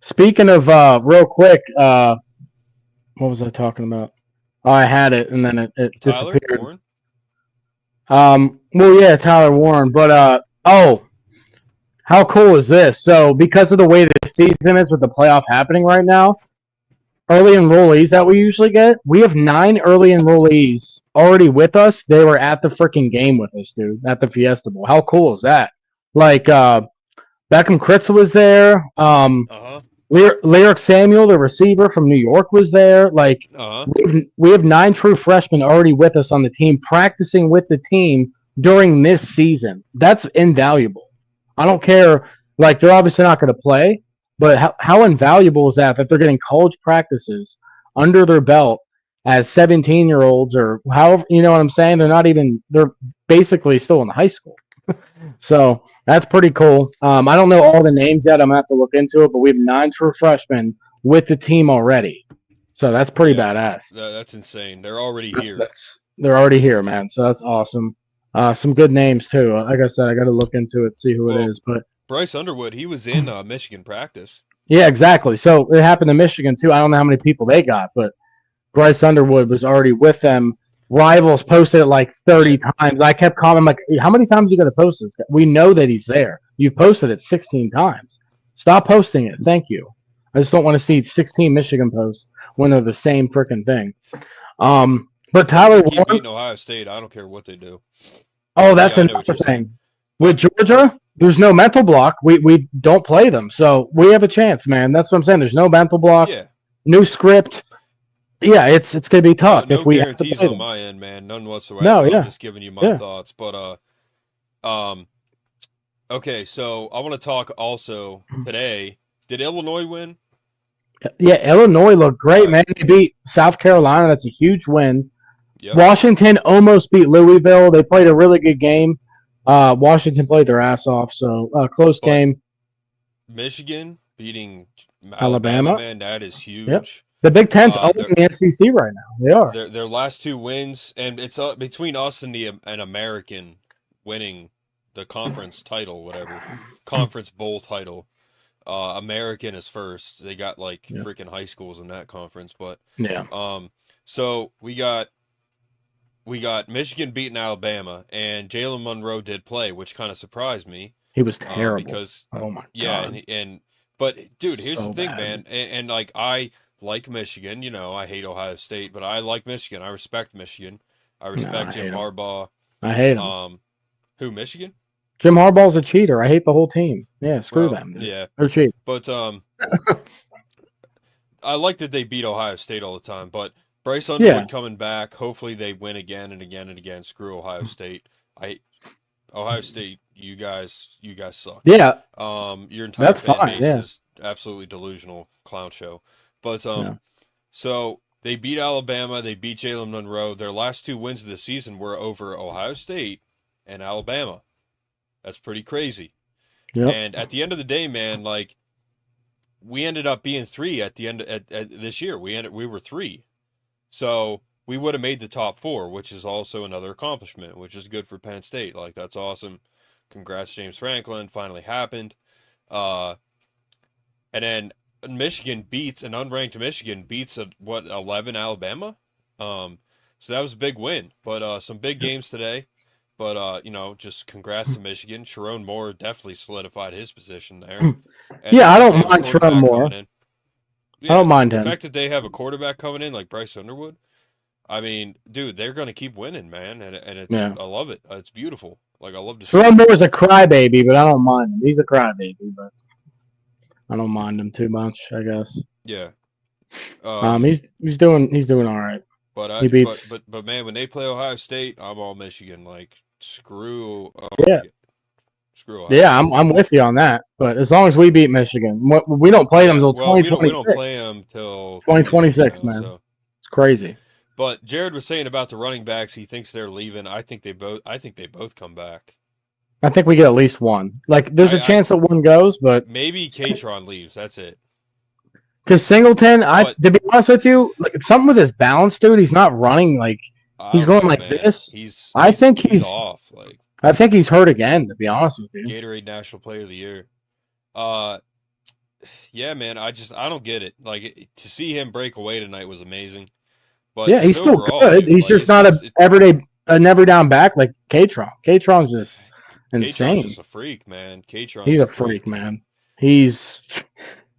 Speaking of real quick, what was I talking about? Oh, I had it and then it Tyler disappeared. Warren? Well, yeah, Tyler Warren, but how cool is this? So, because of the way the season is with the playoff happening right now, early enrollees that we usually get, we have 9 early enrollees already with us. They were at the freaking game with us, dude, at the Fiesta Bowl. How cool is that? Like, Beckham Kritz was there. Uh-huh. Lyric Samuel, the receiver from New York, was there. Like, Uh-huh. we have 9 true freshmen already with us on the team, practicing with the team during this season. That's invaluable. I don't care. Like, they're obviously not going to play, but how invaluable is that they're getting college practices under their belt as 17-year-olds or however, you know what I'm saying? They're basically still in high school. So that's pretty cool. I don't know all the names yet. I'm going to have to look into it, but we have 9 true freshmen with the team already. So that's pretty badass. That's insane. They're already here. They're already here, man. So that's awesome. Some good names, too. Like I said, I got to look into it, see who it is. But Bryce Underwood, he was in Michigan practice. Yeah, exactly. So it happened in Michigan, too. I don't know how many people they got, but Bryce Underwood was already with them. Rivals posted it like 30 times. I kept commenting, like, how many times are you going to post this? We know that he's there. You've posted it 16 times. Stop posting it. Thank you. I just don't want to see 16 Michigan posts when they're the same freaking thing. But Tyler keep Warren, beating Ohio State. I don't care what they do. Oh, that's another thing. With Georgia, there's no mental block. We don't play them, so we have a chance, man. That's what I'm saying. There's no mental block. Yeah. New script. Yeah, it's gonna be tough No if we guarantees have to play on them. my end, man. None whatsoever. No, yeah. I'm just giving you my thoughts. But okay, so I want to talk also today. Did Illinois win? Yeah, Illinois looked great, man. They beat South Carolina. That's a huge win. Yep. Washington almost beat Louisville. They played a really good game. Washington played their ass off, so close game. Michigan beating Alabama, man, that is huge. Yep. The Big Ten's owning the SEC right now. They are. Their last 2 wins, and it's between us and an American winning the conference title, whatever. Conference bowl title. American is first. They got like freaking high schools in that conference, but so we got Michigan beating Alabama, and Jalen Monroe did play, which kind of surprised me. He was terrible. Because oh my god. But dude, here's So the thing, bad. man, and like I like Michigan. You know, I hate Ohio State, but I like Michigan. I respect Michigan. I respect Jim Harbaugh. I hate him. Who, Michigan? Jim Harbaugh's a cheater. I hate the whole team. Yeah, screw them. Dude. Yeah, they're cheap. But I like that they beat Ohio State all the time. But Bryce Underwood coming back. Hopefully they win again and again and again. Screw Ohio State. Ohio State. You guys suck. Yeah. Your entire fan base is absolutely delusional clown show. But so they beat Alabama. They beat Jalen Monroe. Their last 2 wins of the season were over Ohio State and Alabama. That's pretty crazy. Yep. And at the end of the day, man, like we ended up being 3 at the end at this year. We were 3, so we would have made the top 4, which is also another accomplishment, which is good for Penn State. Like that's awesome. Congrats, James Franklin. Finally happened. And then Michigan beats an unranked Michigan beats 11 Alabama. So that was a big win. But some big games today. But just congrats to Michigan. Sharon Moore definitely solidified his position there. I don't mind Sharon Moore. I don't mind him. The fact that they have a quarterback coming in like Bryce Underwood. I mean, dude, they're gonna keep winning, man, and it's I love it. It's beautiful. Like I love to see. Sharon Moore's a crybaby, but I don't mind him. He's a crybaby, but I don't mind him too much. I guess. Yeah. He's doing all right. But man, when they play Ohio State, I'm all Michigan. Like screw. Screw Ohio. Yeah, I'm with you on that. But as long as we beat Michigan, we don't play them until 2026. We don't play them till 2026, man. So. It's crazy. But Jared was saying about the running backs, he thinks they're leaving. I think they both come back. I think we get at least one. Like, there's a chance that one goes, but maybe Katron leaves. That's it. Because Singleton, to be honest with you, like something with his balance, dude. He's not running like he's going like this. I think he's off. Like I think he's hurt again. To be honest with you, Gatorade National Player of the Year. Yeah, man, I don't get it. Like to see him break away tonight was amazing. But Yeah, just he's still overall, good. dude, He's like just it's not just an every down back like Katron. Katron's just Katron's insane. just a freak, man. Katron He's is a a freak, freak. man. He's.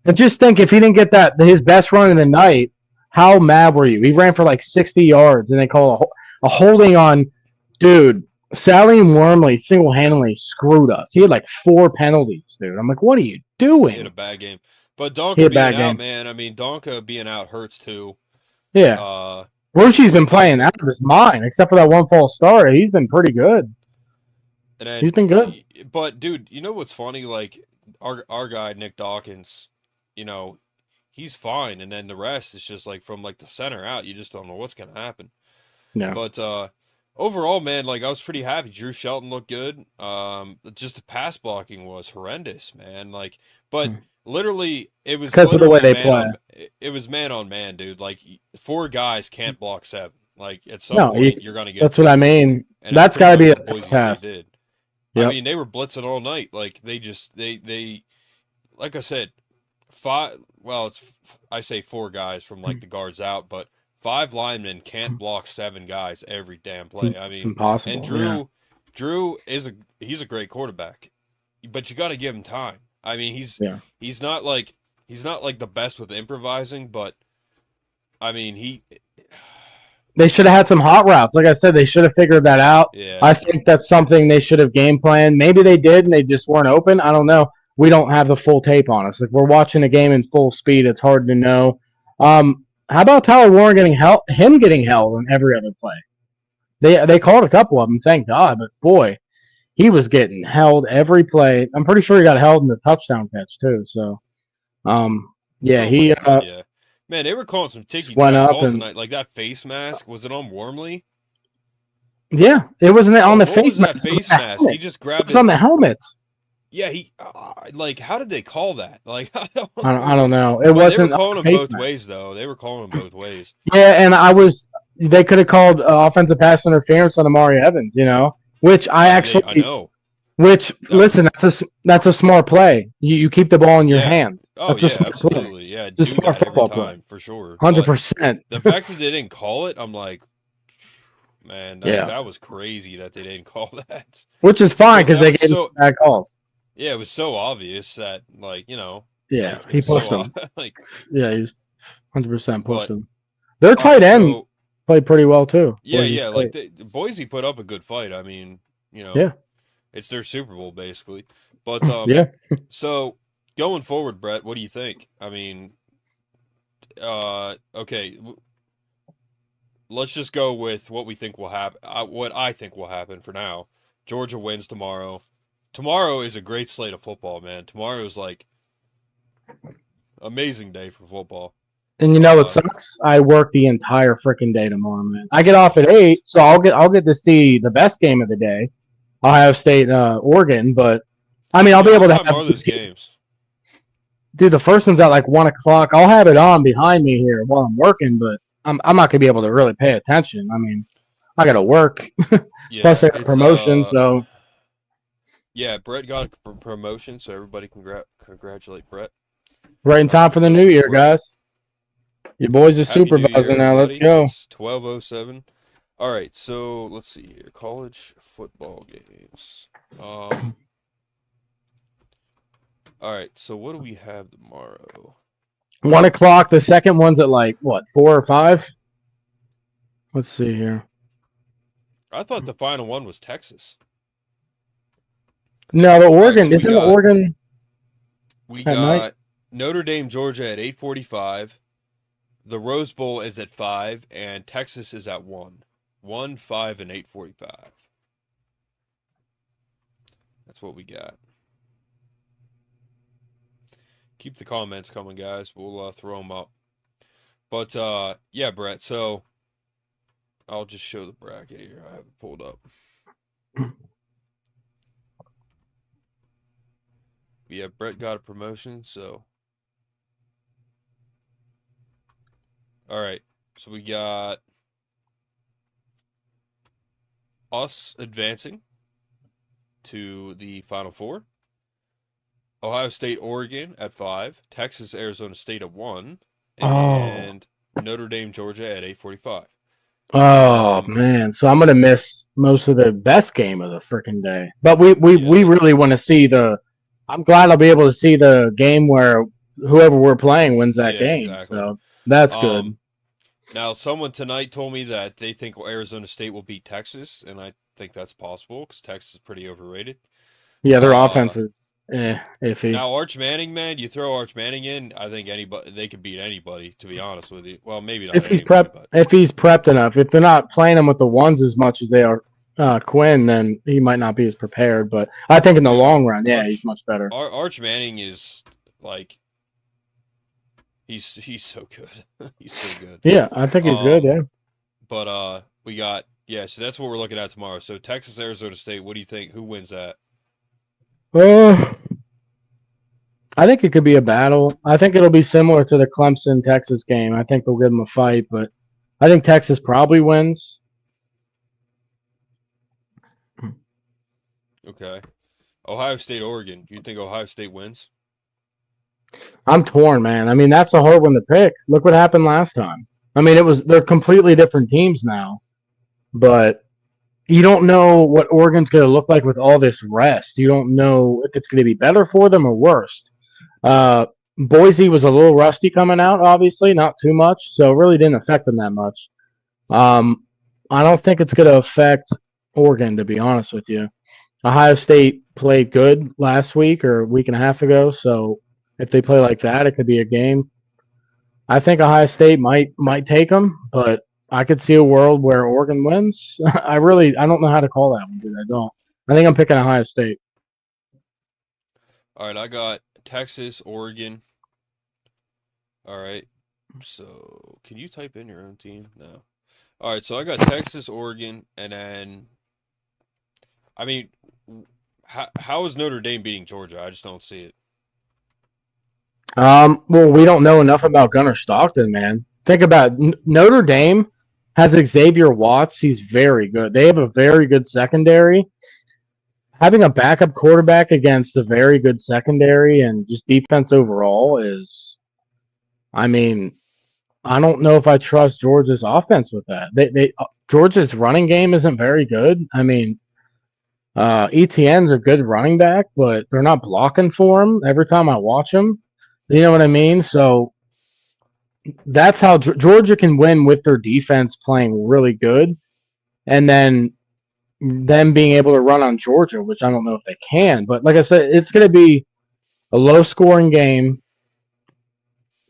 And just think, if he didn't get his best run in the night, how mad were you? He ran for like 60 yards, and they call a holding on. Dude, Sally and Wormley single-handedly screwed us. He had like 4 penalties, dude. I'm like, what are you He had a doing? bad game. But He Donka had a being bad out, game. man. I mean, Donka being out hurts too. Yeah. Uh, Rucci's been like playing out of his mind, except for that one false start. He's been pretty good. and then, He's been good. but dude, you know what's funny? Like our guy Nick Dawkins, you know, he's fine, and then the rest is just like from like the center out. You just don't know what's gonna happen. Yeah. But overall, man, like I was pretty happy. Drew Shelton looked good. Just the pass blocking was horrendous, man. Like, but literally, it was Because of the way literally they play. it was man on man, dude. Like 4 guys can't block 7. Like at some No, point, you're gonna get. that's what I mean. And That's got to be a what Boise task. State did. I Yep. mean, they were blitzing all night. Like they like I said, 5. Well, I say 4 guys from like the guards out, but 5 linemen can't block 7 guys every damn play. I It's mean, impossible. and Drew he's a great quarterback, but you got to give him time. I mean, he's not like the best with improvising, but I mean They should have had some hot routes. Like I said, they should have figured that out. yeah. I think that's something they should have game planned. Maybe they did and they just weren't open. I don't know. We don't have the full tape on us. Like, we're watching a game in full speed. It's hard to know. How about Tyler Warren getting held on every other play? They called a couple of them, thank God. But boy, he was getting held every play. I'm pretty sure he got held in the touchdown catch too. So, yeah, Oh he my God, yeah. Man, they were calling some ticky went tack up calls and tonight. Like that face mask, was it on Wormley? yeah, it wasn't on the What face was that mask. face mask? He just It grabbed was on the his. helmet. Yeah, he like how did they call that? Like I I don't know. It But they were wasn't calling him face both mask. ways though. They were calling him both ways. Yeah, and they could have called offensive pass interference on Amari Evans, which I know. Listen, that's a smart play. You keep the ball in your hand. Oh That's a yeah, smart absolutely. play. Yeah, It's a do smart that every football play. time for sure. 100%. The fact that they didn't call it, I'm like, man, that was crazy that they didn't call that. Which is fine because they was gave him bad calls. Yeah, it was so obvious that Yeah, like, he pushed him. like Yeah, he's 100% pushed But- him. Their all right, tight end so, played pretty well too. Boise yeah, State. like Boise put up a good fight. I mean, Yeah. it's their Super Bowl basically. But Yeah. So going forward, Brett, what do you think? I mean, okay, let's just go with what we think will happen. What I think will happen for now. Georgia wins tomorrow. Tomorrow is a great slate of football, man. Tomorrow is like amazing day for football. And what sucks? I work the entire freaking day tomorrow, man. I get off at 8, so I'll get to see the best game of the day, Ohio State, Oregon. But I mean, I'll be able to have more of those games. Dude, the first one's at like 1 o'clock. I'll have it on behind me here while I'm working, but I'm not gonna be able to really pay attention. I mean, I gotta work. Yeah, Plus, I got a promotion, so. Yeah, Brett got a promotion, so everybody congratulate Brett. Right in time for the new year, guys. Your boys are Happy New supervisor Year, now. Let's everybody. go. It's 12:07. All right, so let's see here. College football games. All right, so what do we have tomorrow? 1 o'clock. The second one's at like, what, 4 or 5? Let's see here. I thought the final one was Texas. No, the Oregon. so Isn't Oregon? We At got night? Notre Dame, Georgia at 8:45. The Rose Bowl is at 5, and Texas is at 1. 1, 5, and 8:45. That's what we got. Keep the comments coming, guys. We'll throw them up. But, yeah, Brett, so I'll just show the bracket here. I have it pulled up. Yeah, Brett got a promotion, so. All right, so we got us advancing to the Final Four. Ohio State, Oregon at 5, Texas, Arizona State at 1, Oh, and Notre Dame, Georgia at 8:45. oh man. So I'm gonna miss most of the best game of the freaking day. But we Yeah, really want to see the. I'm glad I'll be able to see the game where whoever we're playing wins that yeah, game. exactly. So that's good. Um, Now, someone tonight told me that they think Arizona State will beat Texas, and I think that's possible because Texas is pretty overrated. Yeah, their Uh, offense is iffy. Now Arch Manning, man, you throw Arch Manning in, I think anybody they could beat anybody. To be honest with you, well, maybe not anybody, but If he's prepped enough, if they're not playing him with the ones as much as they are Quinn, then he might not be as prepared. But I think in the dude, long run, yeah, he's much better. Arch Manning is like he's so good, he's so good. Yeah, I think he's good. Yeah. But we got so that's what we're looking at tomorrow. So Texas, Arizona State. What do you think? Who wins that? I think it could be a battle. I think it'll be similar to the Clemson Texas game. I think they'll give them a fight, but I think Texas probably wins. Okay. Ohio State, Oregon. Do you think Ohio State wins? I'm torn, man. I mean, that's a hard one to pick. Look what happened last time. I mean, they're completely different teams now, but you don't know what Oregon's going to look like with all this rest. You don't know if it's going to be better for them or worse. Boise was a little rusty coming out, obviously, not too much, so it really didn't affect them that much. I don't think it's going to affect Oregon, to be honest with you. Ohio State played good last week or a week and a half ago, so if they play like that, it could be a game. I think Ohio State might take them, but I could see a world where Oregon wins. I don't know how to call that one, dude. I don't. I think I'm picking Ohio State. All right, I got Texas, Oregon. All right. So, can you type in your own team? No. All right, so I got Texas, Oregon, and then I mean, how is Notre Dame beating Georgia? I just don't see it. Well, we don't know enough about Gunnar Stockton, man. Think about it. Notre Dame has Xavier Watts. He's very good. They have a very good secondary. Having a backup quarterback against a very good secondary and just defense overall is, I mean, I don't know if I trust Georgia's offense with that. Georgia's running game isn't very good. I mean, ETN's a good running back, but they're not blocking for him every time I watch him. You know what I mean? So that's how Georgia can win with their defense playing really good, and then them being able to run on Georgia, which I don't know if they can. But like I said, it's going to be a low-scoring game,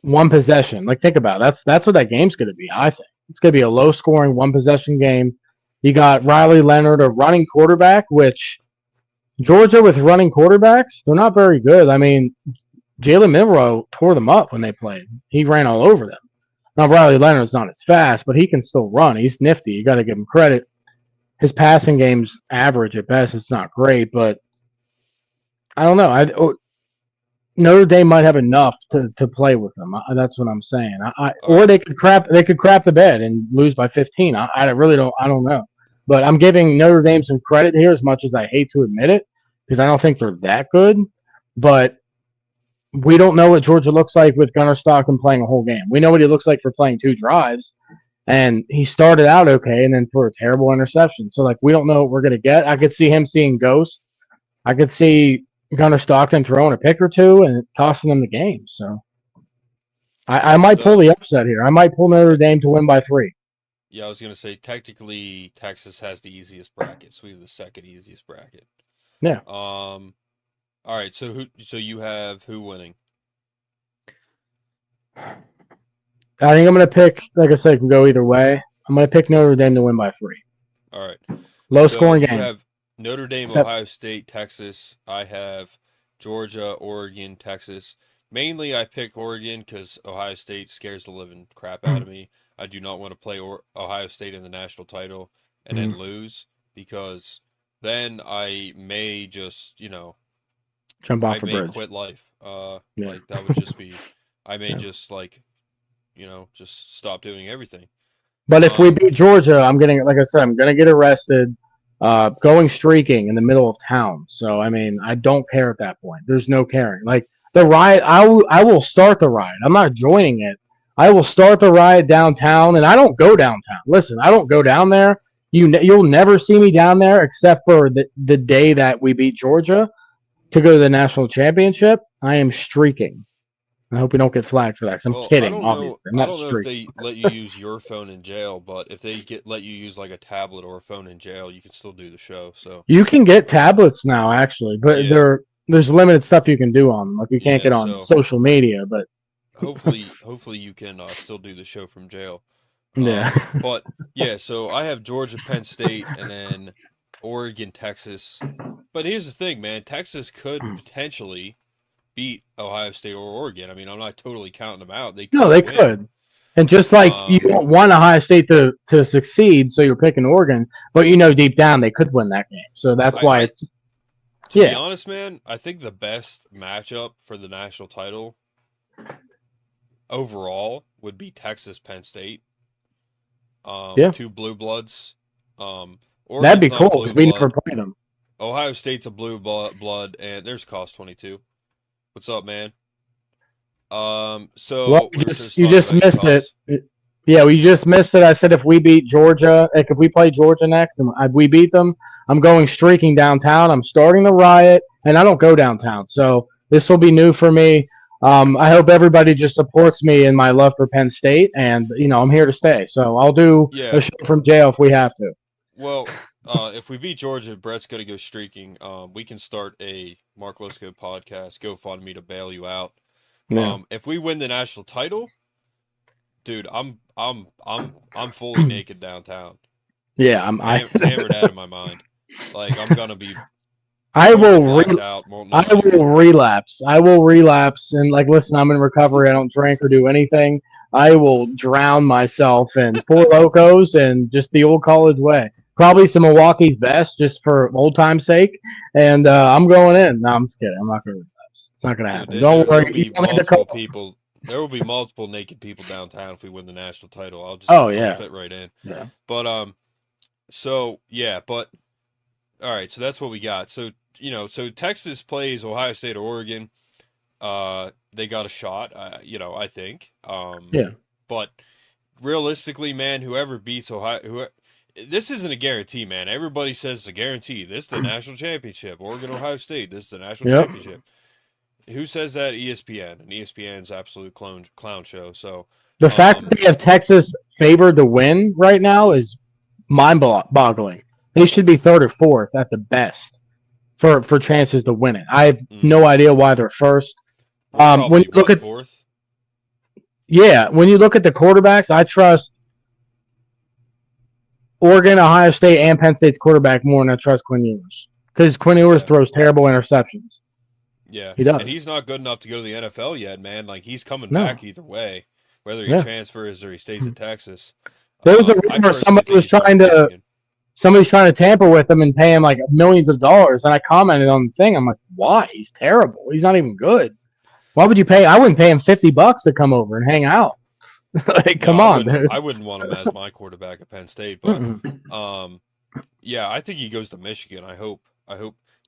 one possession. Like think about it. That's what that game's going to be. I think it's going to be a low-scoring, one-possession game. You got Riley Leonard, a running quarterback, which Georgia with running quarterbacks, they're not very good. I mean, Jalen Milroe tore them up when they played. He ran all over them. Now, Riley Leonard's not as fast, but he can still run. He's nifty. You got to give him credit. His passing game's average at best. It's not great, but I don't know. Notre Dame might have enough to play with them. That's what I'm saying. Or they could crap the bed and lose by 15. I really don't. I don't know. But I'm giving Notre Dame some credit here, as much as I hate to admit it, because I don't think they're that good. But we don't know what Georgia looks like with Gunnar Stockton playing a whole game. We know what he looks like for playing 2 drives, and he started out okay and then threw a terrible interception. So, like, we don't know what we're going to get. I could see him seeing ghosts. I could see Gunnar Stockton throwing a pick or two and costing them the game. So, I might pull the upset here. I might pull Notre Dame to win by 3. Yeah, I was going to say, technically, Texas has the easiest bracket, so we have the second easiest bracket. Yeah. All right, so you have who winning? I think I'm going to pick, like I said, it can go either way. I'm going to pick Notre Dame to win by 3. All right. Low-scoring game. You have Notre Dame, Ohio State, Texas. I have Georgia, Oregon, Texas. Mainly, I pick Oregon because Ohio State scares the living crap out of me. I do not want to play Ohio State in the national title and then lose, because then I may just, jump off a bridge. I may quit life. Like that would just be, I may just just stop doing everything. But if we beat Georgia, like I said, I'm going to get arrested. going streaking in the middle of town. So I mean, I don't care at that point. There's no caring. Like the riot, I will start the riot. I'm not joining it. I will start the riot downtown, and I don't go downtown. Listen, I don't go down there. You'll never see me down there except for the day that we beat Georgia to go to the national championship. I am streaking. I hope we don't get flagged for that. 'Cause I'm Well, kidding, obviously. I'm I not don't know if streaking. they let you use your phone in jail, but if they let you use like a tablet or a phone in jail, you can still do the show. So You can get tablets now, actually, but yeah, there's limited stuff you can do on them. Like you can't yeah. get on So social media, but hopefully you can still do the show from jail. yeah. But yeah, so I have Georgia, Penn State, and then Oregon, Texas. But here's the thing, man. Texas could potentially beat Ohio State or Oregon. I mean, I'm not totally counting them out. They No, could they win. could. And just like you Um, don't want Ohio State to succeed, so you're picking Oregon, but you know deep down they could win that game. So that's why I it's to be yeah. honest, man, I think the best matchup for the national title overall would be Texas, Penn State. Yeah. Two blue bloods. That'd Oregon's be not cool a blue because we never blood. played them. Ohio State's a blue blood, and there's cost 22. What's up, man? So Well, we were just you talking just about your missed it. costs. Yeah, we just missed it. I said if we beat Georgia, like if we play Georgia next and we beat them, I'm going streaking downtown. I'm starting the riot, and I don't go downtown. So this will be new for me. I hope everybody just supports me in my love for Penn State, and I'm here to stay. So I'll do Yeah. a show from jail if we have to. Well, if we beat Georgia, Brett's gonna go streaking. We can start a Mark Lesko podcast. GoFundMe to bail you out. Yeah, If we win the national title, dude, I'm fully naked downtown, yeah. hammered out of my mind. Like I'm gonna be I totally will. blacked out. Won't know I will anymore. relapse. I will relapse and like listen, I'm in recovery. I don't drink or do anything. I will drown myself in Four Locos and just the old college way. Probably some Milwaukee's best just for old time's sake. And I'm going in. No, I'm just kidding. I'm not going to relapse. It's not going to happen. Dude, Don't there'll worry. You be don't need to multiple call. people. There will be multiple naked people downtown if we win the national title. Oh I'll yeah. fit right in. Yeah. But so yeah, but all right, so that's what we got. So so Texas plays Ohio State or Oregon. They got a shot. I think. Yeah. But realistically, man, whoever beats Ohio, this isn't a guarantee, man. Everybody says it's a guarantee. This is the national championship. Oregon, Ohio State. This is the national Yep. championship. Who says that? ESPN. And ESPN's absolute clown show. So The fact that they have Texas favored to win right now is mind-boggling. They should be third or fourth at the best for chances to win it. I have no idea why they're first. probably, When you look at fourth. when you look at the quarterbacks, I trust Oregon, Ohio State, and Penn State's quarterback more than I trust Quinn Ewers because Quinn Ewers throws terrible interceptions. Yeah, he does, and he's not good enough to go to the NFL yet, man. Like he's coming No. back either way, whether he transfers or he stays at Texas. There was a I rumor personally somebody think was he's going trying to to Michigan. somebody's trying to tamper with him and pay him like millions of dollars, and I commented on the thing. I'm like, why? He's terrible. He's not even good. Why would you pay? I wouldn't pay him $50 to come over and hang out. Like, come on, dude. I wouldn't want him as my quarterback at Penn State, but yeah, I think he goes to Michigan. I hope.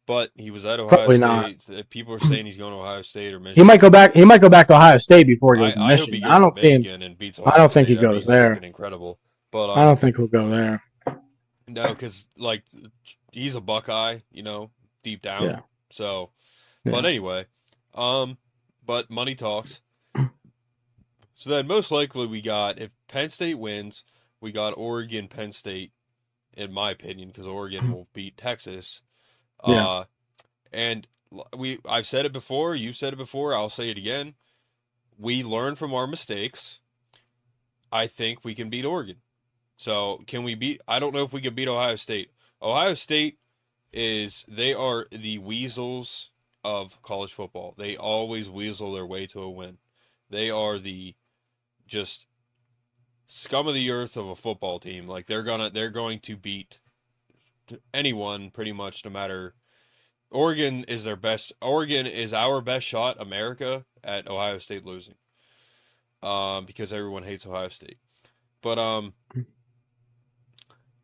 But he was at Ohio Probably State. not. People are saying he's going to Ohio State or Michigan. He might go back. He might go back to Ohio State before he goes to I hope he Michigan. goes I don't to see him. Michigan and beats Ohio I don't think State. he goes That'd be there. freaking incredible. But I don't think he'll go there. no, because like he's a Buckeye, deep down. Yeah. So, Yeah. but anyway, but money talks. So then most likely we got, if Penn State wins, we got Oregon, Penn State, in my opinion, because Oregon will beat Texas. Yeah. And I've said it before, you've said it before, I'll say it again. We learn from our mistakes. I think we can beat Oregon. So can we beat, I don't know if we can beat Ohio State. Ohio State they are the weasels of college football. They always weasel their way to a win. They are the just scum of the earth of a football team. Like they're going to beat anyone pretty much, no matter. Oregon is our best shot, America, at Ohio State losing. Because everyone hates Ohio State. But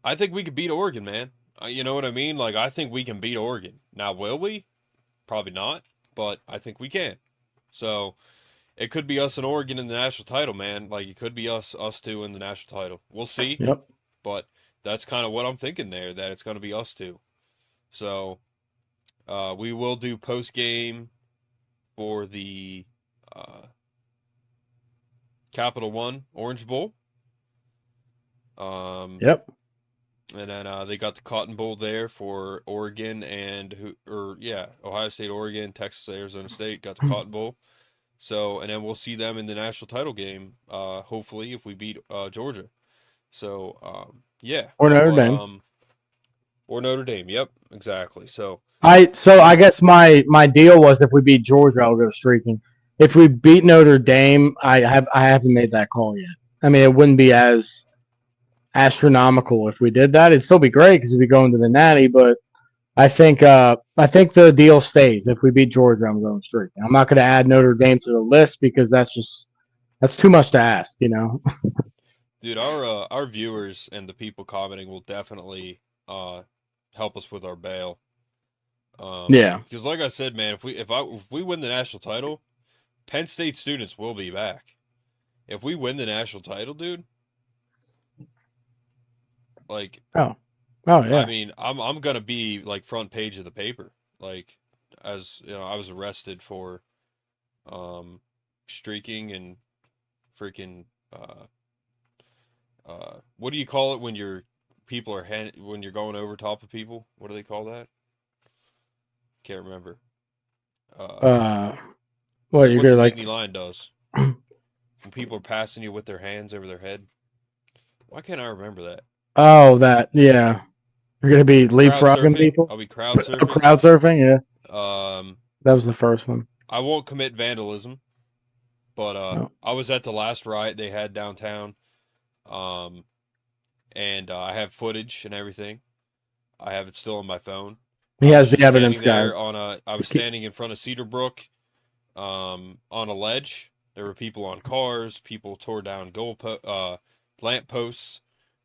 I think we could beat Oregon, man. You know what I mean? Like, I think we can beat Oregon. Now, will we? Probably not, but I think we can. So it could be us and Oregon in the national title, man. Like, it could be us two in the national title. We'll see. Yep. But that's kind of what I'm thinking there, that it's going to be us two. So we will do post game for the Capital One Orange Bowl. Yep. And then they got the Cotton Bowl there for Oregon Ohio State, Oregon, Texas, Arizona State got the Cotton Bowl. So, and then we'll see them in the national title game, hopefully, if we beat Georgia. So, yeah. Or Notre Dame. Or Notre Dame. Yep, exactly. So I guess my deal was if we beat Georgia, I'll go streaking. If we beat Notre Dame, I haven't made that call yet. I mean, it wouldn't be as astronomical if we did that. It'd still be great because we'd be going to the Natty, but I think the deal stays. If we beat Georgia, I'm going streaking. I'm not going to add Notre Dame to the list because that's too much to ask, you know. Dude, our viewers and the people commenting will definitely help us with our bail. Yeah. Because like I said, man, if we win the national title, Penn State students will be back. If we win the national title, dude, like, oh yeah. I mean, I'm gonna be like front page of the paper. Like, as you know, I was arrested for streaking and freaking what do you call it when when you're going over top of people? What do they call that? Can't remember. What you're gonna like? Nittany Lion does when people are passing you with their hands over their head. Why can't I remember that? Oh, that, yeah. You're gonna be leapfrogging people. I'll be crowd surfing. Crowd surfing, yeah. That was the first one. I won't commit vandalism, but No. I was at the last riot they had downtown, and I have footage and everything. I have it still on my phone. He has the evidence, guys. I was standing in front of Cedar Brook, on a ledge. There were people on cars. People tore down lamp posts.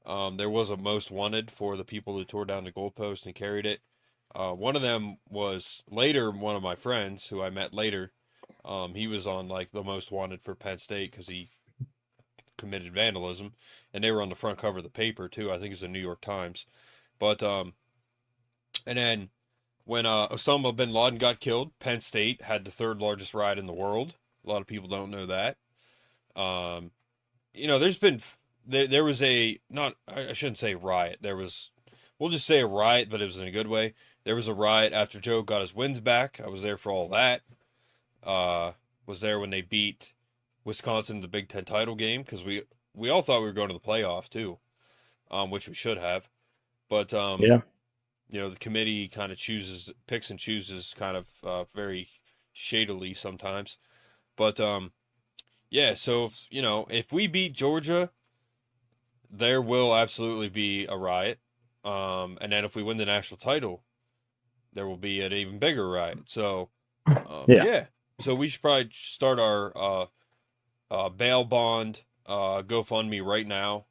There was a most wanted for the people who tore down the goalpost and carried it. One of them was later one of my friends who I met later. He was on like the most wanted for Penn State because he committed vandalism, and they were on the front cover of the paper too. I think it's the New York Times. But and then when Osama bin Laden got killed, Penn State had the third largest riot in the world. A lot of people don't know that. You know, there's been there was I shouldn't say riot. We'll just say a riot, but it was in a good way. There was a riot after Joe got his wins back. I was there for all that. Was there when they beat Wisconsin in the Big Ten title game, because we all thought we were going to the playoff too, which we should have. But Yeah. you know, the committee kind of picks and chooses kind of very shadily sometimes. But yeah, so if we beat Georgia, there will absolutely be a riot. And then if we win the national title, there will be an even bigger riot. So yeah. So we should probably start our bail bond GoFundMe right now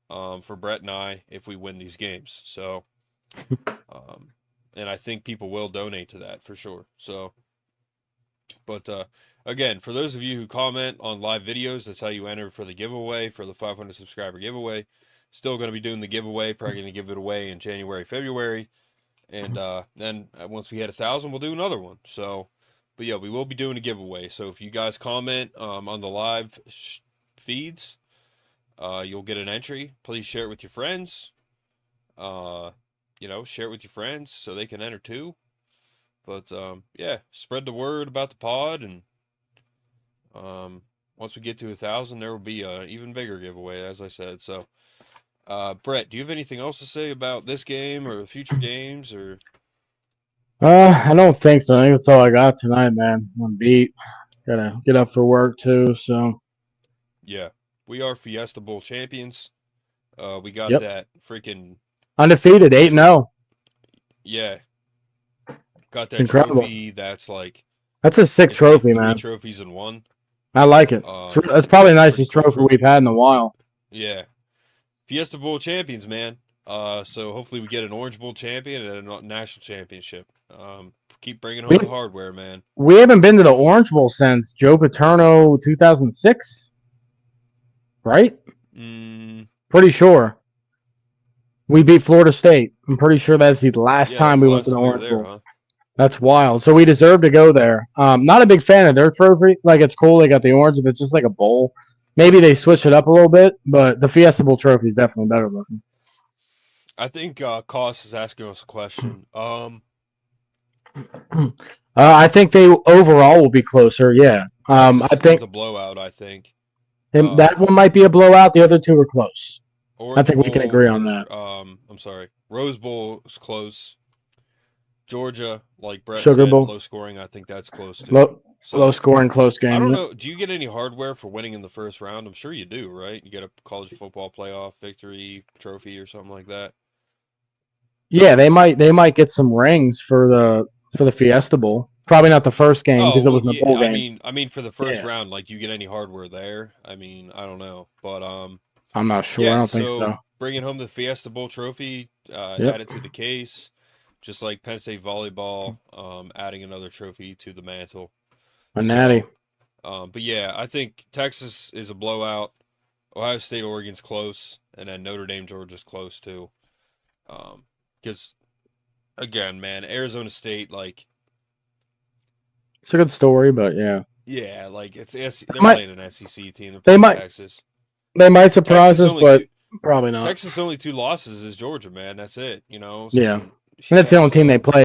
for Brett and I if we win these games. So and I think people will donate to that for sure. So, but again, for those of you who comment on live videos, that's how you enter for the giveaway, for the 500 subscriber giveaway. Still going to be doing the giveaway, probably going to give it away in January, February. And then once we hit 1,000, we'll do another one. So, but yeah, we will be doing a giveaway. So if you guys comment on the live feeds, you'll get an entry. Please share it with your friends. Share it with your friends so they can enter too. But yeah, spread the word about the pod, and once we get to 1,000, there will be an even bigger giveaway, as I said. So, Brett, do you have anything else to say about this game or future games, or? I don't think so. I think that's all I got tonight, man. I'm beat. Gotta get up for work too. So. Yeah, we are Fiesta Bowl champions. We got that freaking undefeated 8-0. Yeah, got that trophy. That's a sick trophy, man. 3 trophies in one. I like it. It's probably the nicest trophy we've had in a while. Yeah, Fiesta Bowl champions, man. So hopefully we get an Orange Bowl champion and a national championship. Keep bringing home the hardware, man. We haven't been to the Orange Bowl since Joe Paterno 2006, right? Pretty sure. We beat Florida State. I'm pretty sure that's the last time we went to the Orange Bowl. Huh? That's wild. So we deserve to go there. Not a big fan of their trophy. Like, it's cool they got the orange, but it's just like a bowl. Maybe they switch it up a little bit, but the Fiesta Bowl trophy is definitely better looking. I think Koss is asking us a question. I think they overall will be closer. Yeah. I think it's a blowout. I think that one might be a blowout. The other two are close. Orange I think Bowl, we can agree on that. I'm sorry. Rose Bowl is close. Georgia, like Brett Sugar said, Bowl. low scoring. I think that's close too. Low scoring, close game. I don't know. Do you get any hardware for winning in the first round? I'm sure you do, right? You get a college football playoff victory trophy or something like that. Yeah, they might get some rings for the Fiesta Bowl. Probably not the first game because it was in the bowl game. I mean, for the first round, like, you get any hardware there? I mean, I don't know, but I'm not sure. I don't think so. Bringing home the Fiesta Bowl trophy, add it to the case, just like Penn State volleyball, adding another trophy to the mantle. A natty. But yeah, I think Texas is a blowout. Ohio State, Oregon's close, and then Notre Dame, Georgia's close too. Because again, man, Arizona State, like, it's a good story, but yeah. Yeah, like, they're playing an SEC team. Texas. They might surprise us, but probably not. Texas' only 2 losses is Georgia, man. That's it, you know. So, and that's the only team they play.